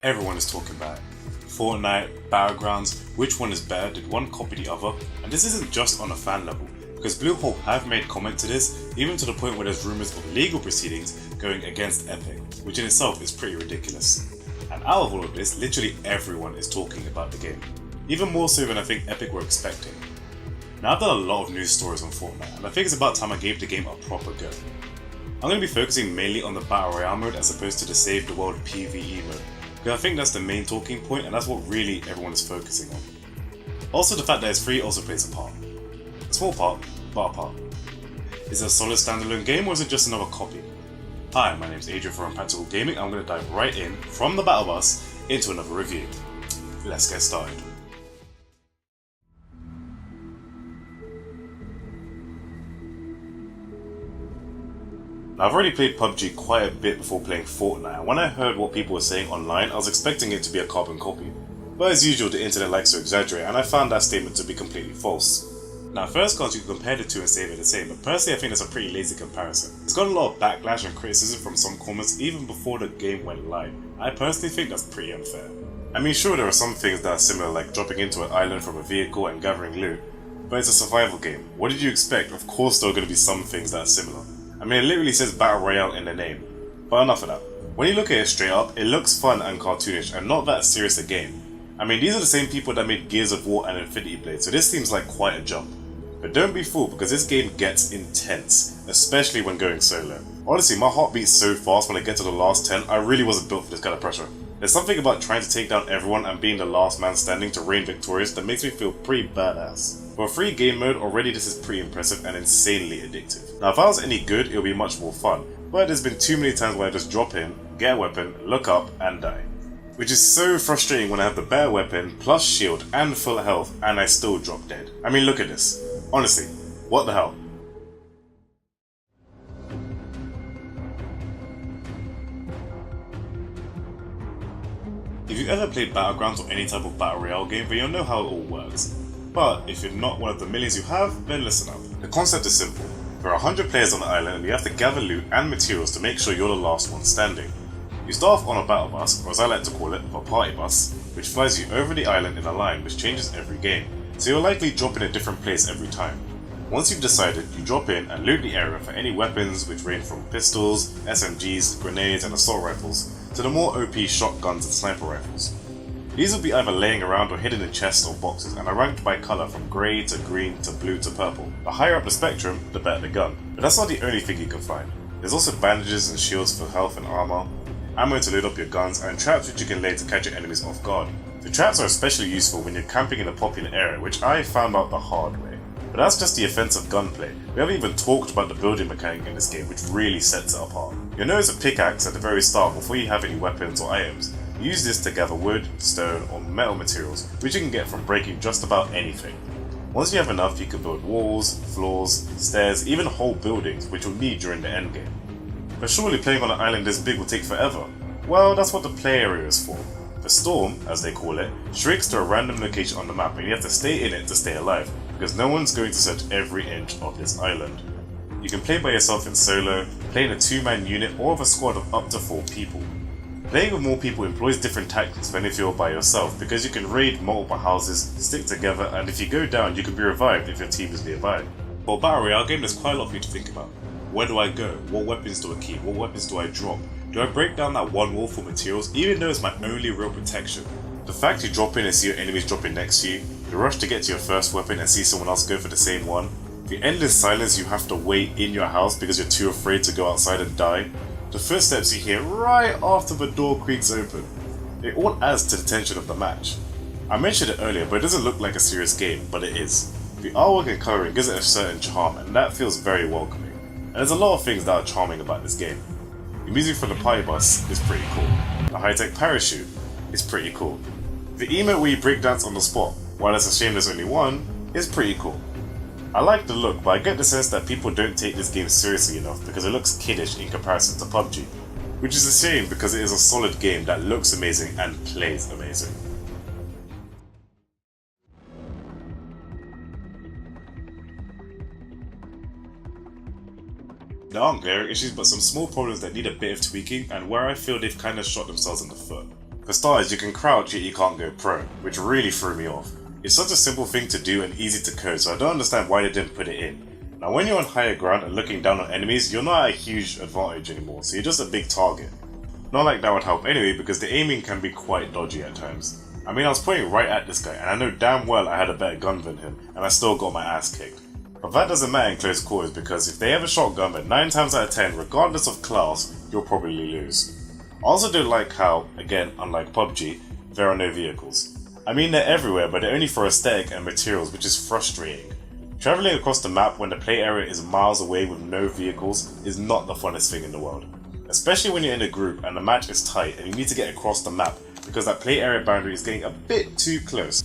everyone is talking about it. Fortnite, Battlegrounds, which one is better, did one copy the other? And this isn't just on a fan level, because Bluehole have made comment to this, even to the point where there's rumours of legal proceedings going against Epic, which in itself is pretty ridiculous. And out of all of this, literally everyone is talking about the game. Even more so than I think Epic were expecting. Now I've done a lot of news stories on Fortnite, and I think it's about time I gave the game a proper go. I'm going to be focusing mainly on the Battle Royale mode as opposed to the Save the World PvE mode, because I think that's the main talking point and that's what really everyone is focusing on. Also, the fact that it's free also plays a part. A small part, but a part. Is it a solid standalone game or is it just another copy? Hi, my name is Adrian from Impractical Gaming and I'm going to dive right in, from the Battle Bus, into another review. Let's get started. Now, I've already played PUBG quite a bit before playing Fortnite, and when I heard what people were saying online, I was expecting it to be a carbon copy. But as usual, the internet likes to exaggerate, and I found that statement to be completely false. Now, at first glance, you can compare the two and say they're the same, but personally I think that's a pretty lazy comparison. It's got a lot of backlash and criticism from some comments even before the game went live. I personally think that's pretty unfair. I mean, sure, there are some things that are similar, like dropping into an island from a vehicle and gathering loot, but it's a survival game. What did you expect? Of course there are going to be some things that are similar. I mean, it literally says Battle Royale in the name. But enough of that. When you look at it straight up, it looks fun and cartoonish and not that serious a game. I mean, these are the same people that made Gears of War and Infinity Blade, so this seems like quite a jump. But don't be fooled, because this game gets intense, especially when going solo. Honestly, my heart beats so fast when I get to the last 10, I really wasn't built for this kind of pressure. There's something about trying to take down everyone and being the last man standing to reign victorious that makes me feel pretty badass. For a free game mode, already this is pretty impressive and insanely addictive. Now if I was any good, it would be much more fun, but there's been too many times where I just drop in, get a weapon, look up, and die. Which is so frustrating when I have the better weapon, plus shield, and full health, and I still drop dead. I mean, look at this. Honestly, what the hell? If you've ever played Battlegrounds or any type of Battle Royale game, then you'll know how it all works. But if you're not one of the millions who have, then listen up. The concept is simple. There are 100 players on the island and you have to gather loot and materials to make sure you're the last one standing. You start off on a battle bus, or as I like to call it, a party bus, which flies you over the island in a line which changes every game, so you'll likely drop in a different place every time. Once you've decided, you drop in and loot the area for any weapons which range from pistols, SMGs, grenades and assault rifles, to the more OP shotguns and sniper rifles. These will be either laying around or hidden in chests or boxes and are ranked by colour from grey to green to blue to purple. The higher up the spectrum, the better the gun. But that's not the only thing you can find. There's also bandages and shields for health and armour, ammo to load up your guns, and traps which you can lay to catch your enemies off guard. The traps are especially useful when you're camping in a popular area, which I found out the hard way. But that's just the offensive gunplay. We haven't even talked about the building mechanic in this game, which really sets it apart. You'll notice a pickaxe at the very start before you have any weapons or items. Use this to gather wood, stone, or metal materials, which you can get from breaking just about anything. Once you have enough, you can build walls, floors, stairs, even whole buildings, which you'll need during the endgame. But surely playing on an island this big will take forever. Well, that's what the play area is for. The storm, as they call it, shrinks to a random location on the map and you have to stay in it to stay alive, because no one's going to search every inch of this island. You can play by yourself in solo, play in a 2-man unit or with a squad of up to 4 people. Playing with more people employs different tactics than if you're by yourself, because you can raid multiple houses, stick together, and if you go down you can be revived if your team is nearby. For a Battle Royale game, there's quite a lot for you to think about. Where do I go? What weapons do I keep? What weapons do I drop? Do I break down that one wall for materials, even though it's my only real protection? The fact you drop in and see your enemies dropping next to you, the rush to get to your first weapon and see someone else go for the same one, the endless silence you have to wait in your house because you're too afraid to go outside and die, the footsteps you hear right after the door creaks open. It all adds to the tension of the match. I mentioned it earlier, but it doesn't look like a serious game, but it is. The artwork and colouring gives it a certain charm, and that feels very welcoming. And there's a lot of things that are charming about this game. The music from the party bus is pretty cool. The high-tech parachute is pretty cool. The emote where you breakdance on the spot, while it's a shame there's only one, is pretty cool. I like the look, but I get the sense that people don't take this game seriously enough because it looks kiddish in comparison to PUBG. Which is a shame because it is a solid game that looks amazing and plays amazing. There aren't glaring issues, but some small problems that need a bit of tweaking and where I feel they've kinda shot themselves in the foot. For starters, you can crouch yet you can't go prone, which really threw me off. It's such a simple thing to do and easy to code, so I don't understand why they didn't put it in. Now when you're on higher ground and looking down on enemies, you're not at a huge advantage anymore, so you're just a big target. Not like that would help anyway, because the aiming can be quite dodgy at times. I mean, I was pointing right at this guy, and I know damn well I had a better gun than him, and I still got my ass kicked. But that doesn't matter in close quarters, because if they have a shotgun, then 9 times out of 10, regardless of class, you'll probably lose. I also don't like how, again, unlike PUBG, there are no vehicles. I mean, they're everywhere, but they're only for aesthetic and materials, which is frustrating. Travelling across the map when the play area is miles away with no vehicles is not the funnest thing in the world. Especially when you're in a group and the match is tight and you need to get across the map because that play area boundary is getting a bit too close.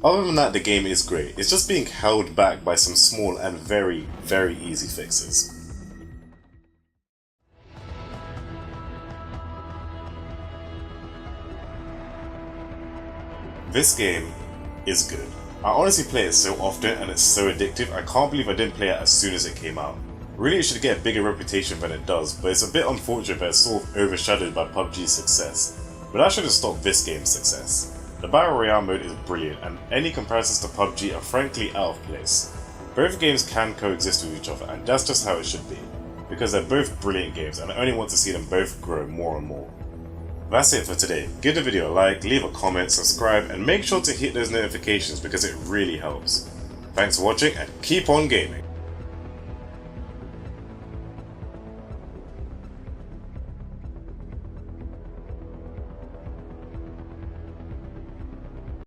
Other than that, the game is great. It's just being held back by some small and very, very easy fixes. This game is good. I honestly play it so often and it's so addictive, I can't believe I didn't play it as soon as it came out. Really, it should get a bigger reputation than it does, but it's a bit unfortunate that it's sort of overshadowed by PUBG's success. But that shouldn't stop this game's success. The Battle Royale mode is brilliant, and any comparisons to PUBG are frankly out of place. Both games can coexist with each other, and that's just how it should be, because they're both brilliant games and I only want to see them both grow more and more. That's it for today. Give the video a like, leave a comment, subscribe, and make sure to hit those notifications because it really helps. Thanks for watching and keep on gaming!